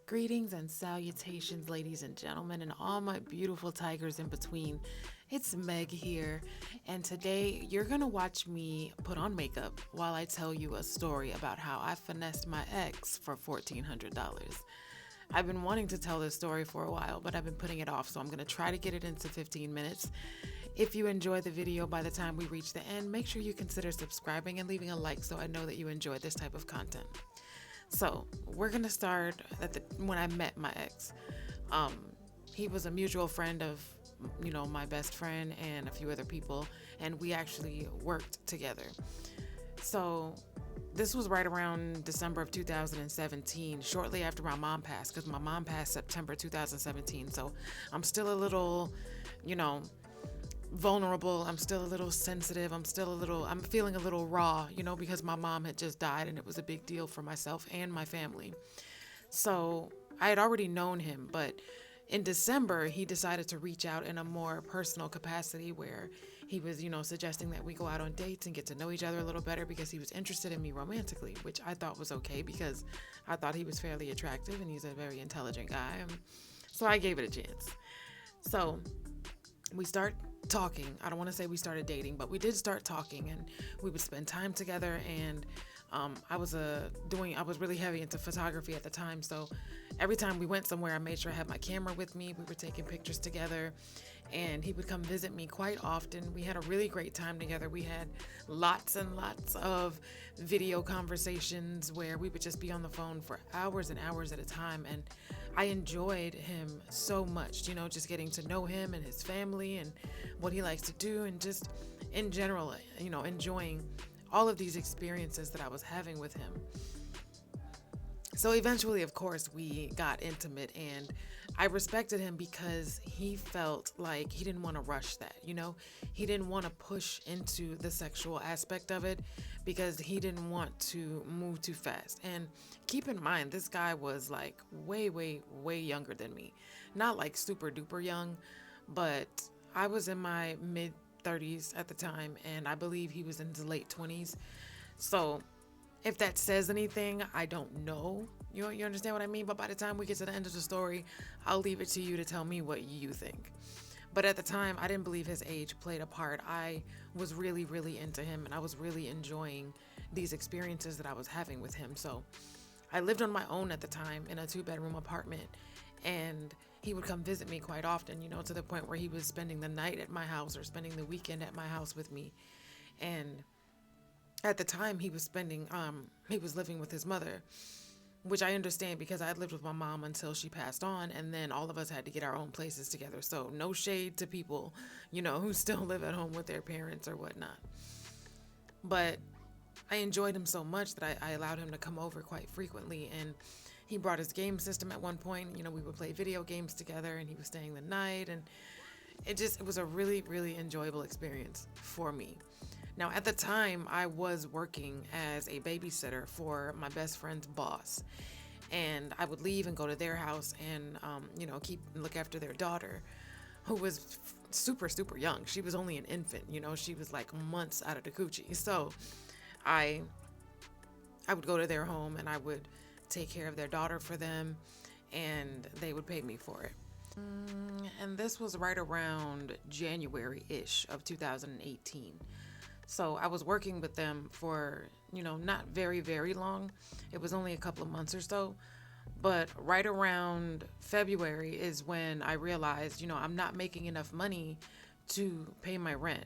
Greetings and salutations, ladies and gentlemen, and all my beautiful tigers in between. It's Meg here, and today you're gonna watch me put on makeup while I tell you a story about how I finessed my ex for $1,400. I've been wanting to tell this story for a while, but I've been putting it off, so I'm gonna try to get it into 15 minutes. If you enjoy the video by the time we reach the end, make sure you consider subscribing and leaving a like so I know that you enjoy this type of content. So we're gonna start at when I met my ex. He was a mutual friend of, my best friend and a few other people, and we actually worked together. So this was right around December of 2017, shortly after my mom passed, because my mom passed September 2017. So I'm still a little, vulnerable. I'm still a little sensitive. I'm feeling a little raw, because my mom had just died and it was a big deal for myself and my family. So I had already known him, but in December, he decided to reach out in a more personal capacity where he was, suggesting that we go out on dates and get to know each other a little better because he was interested in me romantically, which I thought was okay because I thought he was fairly attractive and he's a very intelligent guy. So I gave it a chance. So we start talking. I don't want to say we started dating, but we did start talking, and we would spend time together. And I was really heavy into photography at the time, so every time we went somewhere, I made sure I had my camera with me. We were taking pictures together, and he would come visit me quite often. We had a really great time together. We had lots and lots of video conversations where we would just be on the phone for hours and hours at a time, and I enjoyed him so much, just getting to know him and his family and what he likes to do, and just in general, enjoying all of these experiences that I was having with him. So eventually, of course, we got intimate, and I respected him because he felt like he didn't want to rush that, He didn't want to push into the sexual aspect of it because he didn't want to move too fast. And keep in mind, this guy was like way, way, way younger than me. Not like super duper young, but I was in my mid 30s at the time, and I believe he was in his late 20s. So if that says anything, I don't know. You understand what I mean? But by the time we get to the end of the story, I'll leave it to you to tell me what you think. But at the time, I didn't believe his age played a part. I was really, really into him, and I was really enjoying these experiences that I was having with him. So I lived on my own at the time in a 2-bedroom apartment, and he would come visit me quite often, to the point where he was spending the night at my house or spending the weekend at my house with me. And at the time, he was living with his mother, which I understand because I had lived with my mom until she passed on, and then all of us had to get our own places together. So no shade to people, who still live at home with their parents or whatnot. But I enjoyed him so much that I allowed him to come over quite frequently, and he brought his game system at one point. We would play video games together, and he was staying the night, and it was a really, really enjoyable experience for me. Now, at the time, I was working as a babysitter for my best friend's boss, and I would leave and go to their house and, look after their daughter, who was super, super young. She was only an infant, she was like months out of the coochie. So I would go to their home and I would take care of their daughter for them, and they would pay me for it. And this was right around January-ish of 2018. So I was working with them for, not very, very long. It was only a couple of months or so. But right around February is when I realized, I'm not making enough money to pay my rent,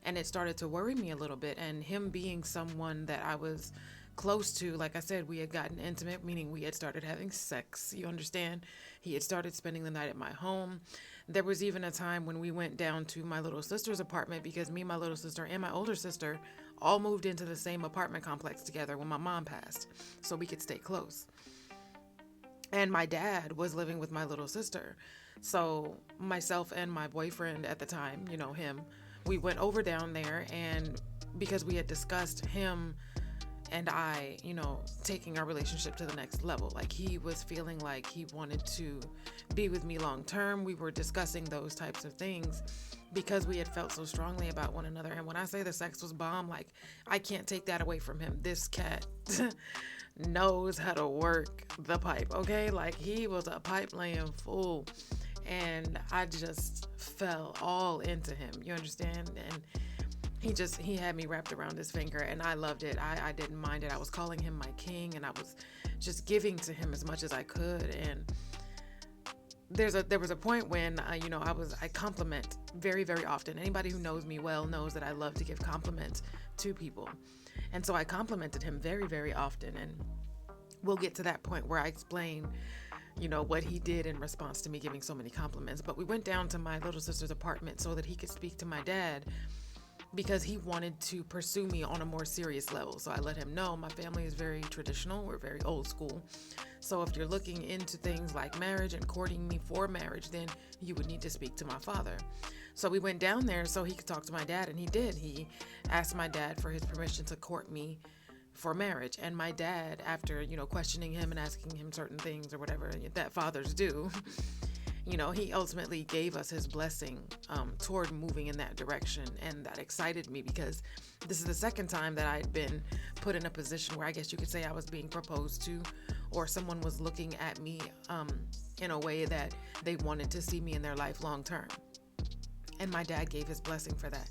And it started to worry me a little bit. And him being someone that I was close to, like I said, we had gotten intimate, meaning we had started having sex, you understand? He had started spending the night at my home. There was even a time when we went down to my little sister's apartment because me, my little sister, and my older sister all moved into the same apartment complex together when my mom passed, so we could stay close. And my dad was living with my little sister. So myself and my boyfriend at the time, him, we went over down there, and because we had discussed him and I, taking our relationship to the next level. Like, he was feeling like he wanted to be with me long term. We were discussing those types of things because we had felt so strongly about one another. And when I say the sex was bomb, like, I can't take that away from him. This cat knows how to work the pipe, okay? Like, he was a pipe laying fool. And I just fell all into him. You understand? And he had me wrapped around his finger, and I loved it. I didn't mind it. I was calling him my king, and I was just giving to him as much as I could. And there was a point when I compliment very, very often. Anybody who knows me well knows that I love to give compliments to people. And so I complimented him very, very often. And we'll get to that point where I explain what he did in response to me giving so many compliments. But we went down to my little sister's apartment so that he could speak to my dad, because he wanted to pursue me on a more serious level. So I let him know my family is very traditional. We're very old school. So if you're looking into things like marriage and courting me for marriage, then you would need to speak to my father. So we went down there so he could talk to my dad, and he did. He asked my dad for his permission to court me for marriage. And my dad, after, questioning him and asking him certain things or whatever that fathers do, he ultimately gave us his blessing toward moving in that direction. And that excited me, because this is the second time that I'd been put in a position where I guess you could say I was being proposed to, or someone was looking at me in a way that they wanted to see me in their life long term. And my dad gave his blessing for that.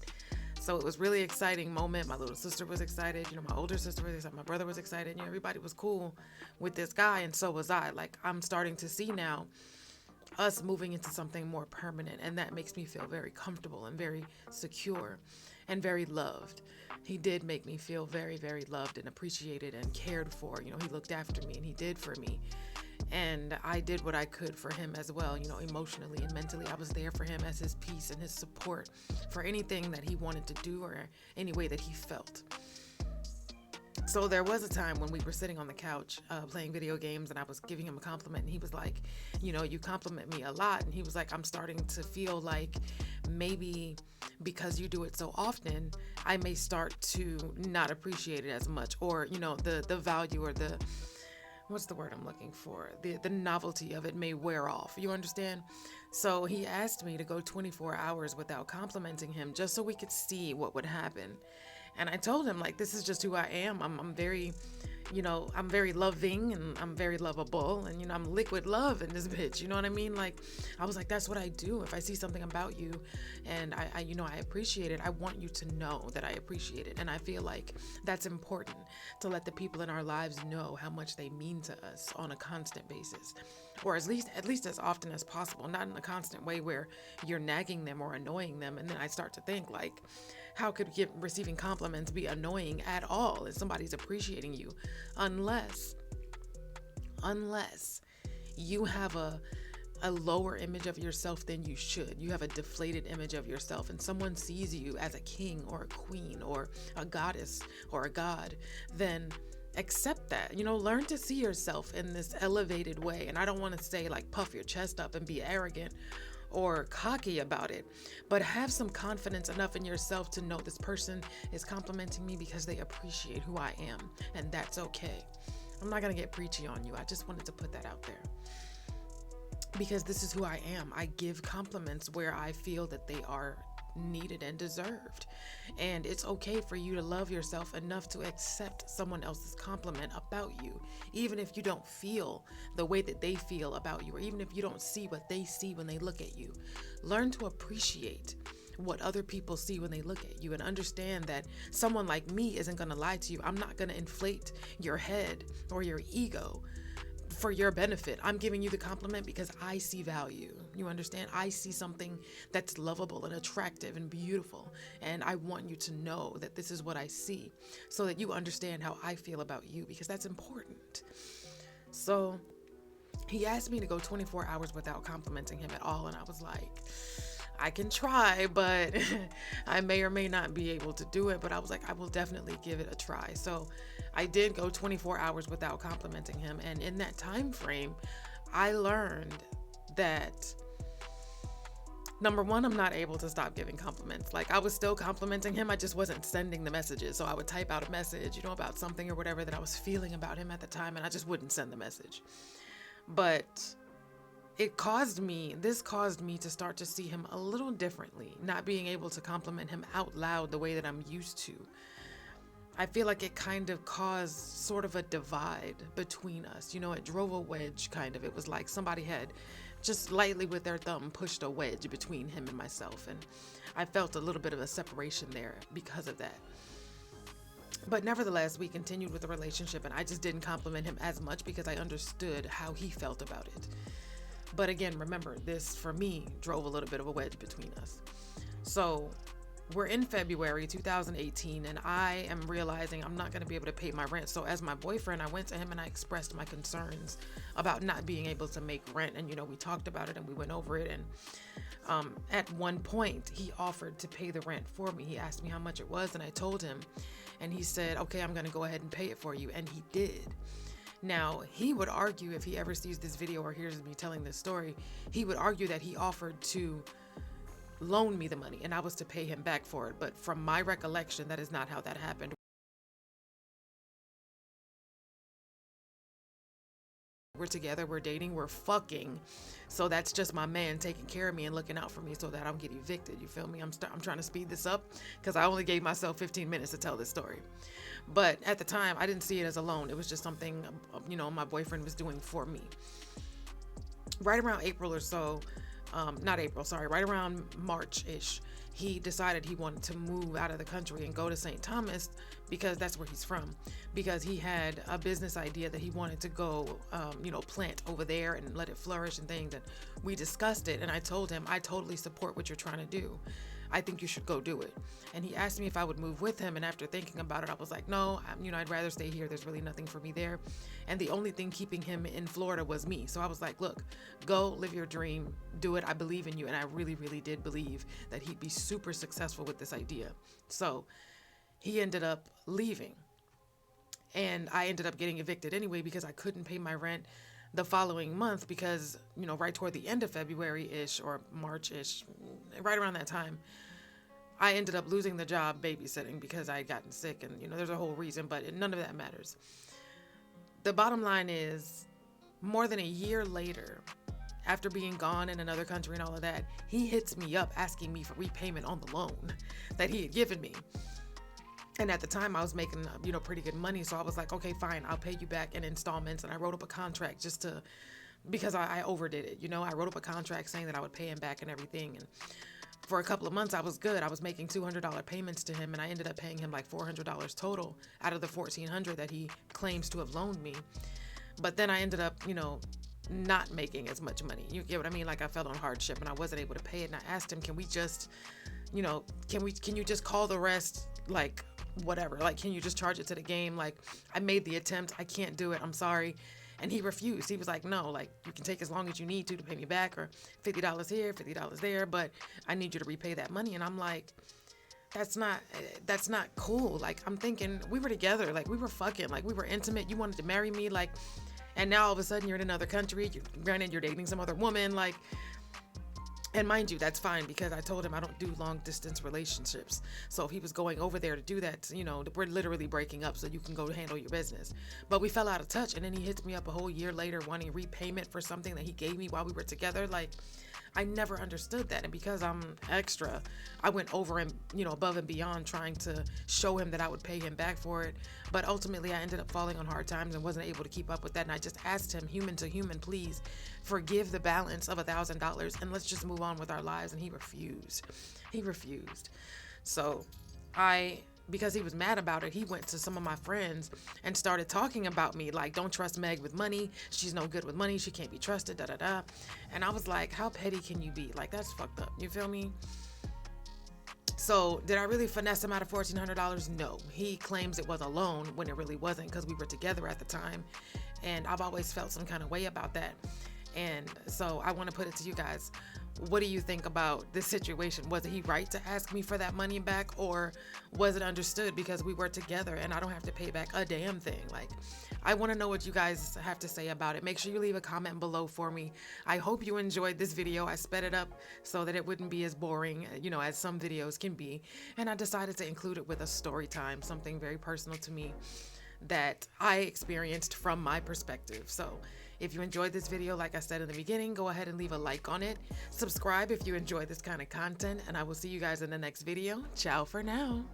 So it was really exciting moment. My little sister was excited. My older sister was excited. My brother was excited. Everybody was cool with this guy, and so was I. Like, I'm starting to see now us moving into something more permanent, and that makes me feel very comfortable and very secure and very loved. He did make me feel very, very loved and appreciated and cared for. He looked after me, and he did for me. And I did what I could for him as well, emotionally and mentally. I was there for him as his peace and his support for anything that he wanted to do or any way that he felt. So there was a time when we were sitting on the couch playing video games, and I was giving him a compliment, and he was like, you compliment me a lot. And he was like, I'm starting to feel like maybe because you do it so often, I may start to not appreciate it as much, or, the value, or what's the word I'm looking for? The novelty of it may wear off. You understand? So he asked me to go 24 hours without complimenting him, just so we could see what would happen. And I told him, like, this is just who I am. I'm very, I'm very loving, and I'm very lovable, and, I'm liquid love in this bitch. You know what I mean? Like, I was like, that's what I do. If I see something about you and I appreciate it, I want you to know that I appreciate it. And I feel like that's important, to let the people in our lives know how much they mean to us on a constant basis, or at least as often as possible, not in a constant way where you're nagging them or annoying them. And then I start to think, like, how could receiving compliments be annoying at all if somebody's appreciating you? Unless you have a lower image of yourself than you should. You have a deflated image of yourself, and someone sees you as a king or a queen or a goddess or a god, then accept that. Learn to see yourself in this elevated way. And I don't want to say, like, puff your chest up and be arrogant or cocky about it, but have some confidence enough in yourself to know this person is complimenting me because they appreciate who I am, and that's okay. I'm not gonna get preachy on you. I just wanted to put that out there, because this is who I am. I give compliments where I feel that they are needed and deserved. And it's okay for you to love yourself enough to accept someone else's compliment about you, even if you don't feel the way that they feel about you, or even if you don't see what they see when they look at you. Learn to appreciate what other people see when they look at you, and understand that someone like me isn't going to lie to you. I'm not going to inflate your head or your ego for your benefit. I'm giving you the compliment because I see value. You understand? I see something that's lovable and attractive and beautiful, and I want you to know that this is what I see, so that you understand how I feel about you, because that's important. So he asked me to go 24 hours without complimenting him at all, and I was like, I can try, but I may or may not be able to do it. But I was like, I will definitely give it a try. So I did go 24 hours without complimenting him. And in that time frame, I learned that, number one, I'm not able to stop giving compliments. Like, I was still complimenting him. I just wasn't sending the messages. So I would type out a message, about something or whatever that I was feeling about him at the time, and I just wouldn't send the message. But this caused me to start to see him a little differently, not being able to compliment him out loud the way that I'm used to. I feel like it kind of caused sort of a divide between us. You know, it drove a wedge kind of. It was like somebody had just lightly with their thumb pushed a wedge between him and myself. And I felt a little bit of a separation there because of that. But nevertheless, we continued with the relationship, and I just didn't compliment him as much because I understood how he felt about it. But again, remember, this for me drove a little bit of a wedge between us. So we're in February 2018, and I am realizing I'm not going to be able to pay my rent. So as my boyfriend, I went to him and I expressed my concerns about not being able to make rent. And, you know, we talked about it and we went over it. And at one point, he offered to pay the rent for me. He asked me how much it was, and I told him. And he said, okay, I'm going to go ahead and pay it for you. And he did. Now, he would argue, if he ever sees this video or hears me telling this story, he would argue that he offered to loan me the money and I was to pay him back for it. But from my recollection, that is not how that happened. We're together, we're dating, we're fucking. So that's just my man taking care of me and looking out for me so that I don't get evicted. You feel me? I'm trying to speed this up because I only gave myself 15 minutes to tell this story. But at the time, I didn't see it as a loan. It was just something, you know, my boyfriend was doing for me. Right around April or so, right around March-ish, he decided he wanted to move out of the country and go to St. Thomas because that's where he's from, because he had a business idea that he wanted to go, plant over there and let it flourish and things. And we discussed it, and I told him, I totally support what you're trying to do. I think you should go do it. And he asked me if I would move with him. And after thinking about it, I was like, no, I'd rather stay here. There's really nothing for me there. And the only thing keeping him in Florida was me. So I was like, look, go live your dream, do it. I believe in you. And I really, really did believe that he'd be super successful with this idea. So he ended up leaving. And I ended up getting evicted anyway because I couldn't pay my rent the following month because, right toward the end of February-ish or March-ish, right around that time, I ended up losing the job babysitting because I had gotten sick, and, there's a whole reason, but none of that matters. The bottom line is, more than a year later, after being gone in another country and all of that, he hits me up asking me for repayment on the loan that he had given me. And at the time I was making, pretty good money. So I was like, okay, fine, I'll pay you back in installments. And I wrote up a contract because I overdid it. I wrote up a contract saying that I would pay him back and everything. And for a couple of months, I was good. I was making $200 payments to him. And I ended up paying him like $400 total out of the $1,400 that he claims to have loaned me. But then I ended up, not making as much money. You get what I mean? Like I fell on hardship and I wasn't able to pay it. And I asked him, can we just, can you just call the rest? Like, whatever, like, can you just charge it to the game? Like, I made the attempt, I can't do it, I'm sorry. And he refused. He was like, no, like, you can take as long as you need to pay me back, or $50 here, $50 there, but I need you to repay that money. And I'm like, that's not cool. Like, I'm thinking, we were together, like, we were fucking, like, we were intimate, you wanted to marry me, like, and now all of a sudden you're in another country, granted you're dating some other woman, like. And mind you, that's fine because I told him I don't do long distance relationships. So if he was going over there to do that, we're literally breaking up so you can go handle your business. But we fell out of touch, and then he hits me up a whole year later wanting repayment for something that he gave me while we were together. Like, I never understood that. And because I'm extra, I went over and, above and beyond trying to show him that I would pay him back for it. But ultimately I ended up falling on hard times and wasn't able to keep up with that. And I just asked him, human to human, please forgive the balance of $1,000 and let's just move on with our lives. And he refused. So because he was mad about it, he went to some of my friends and started talking about me, like, don't trust Meg with money. She's no good with money. She can't be trusted, da-da-da. And I was like, how petty can you be? Like, that's fucked up. You feel me? So did I really finesse him out of $1,400? No. He claims it was a loan when it really wasn't because we were together at the time. And I've always felt some kind of way about that. And so I want to put it to you guys. What do you think about this situation? Was he right to ask me for that money back, or was it understood because we were together and I don't have to pay back a damn thing? Like, I want to know what you guys have to say about it. Make sure you leave a comment below for me. I hope you enjoyed this video. I sped it up so that it wouldn't be as boring, as some videos can be. And I decided to include it with a story time, something very personal to me that I experienced from my perspective. So if you enjoyed this video, like I said in the beginning, go ahead and leave a like on it. Subscribe if you enjoy this kind of content, and I will see you guys in the next video. Ciao for now.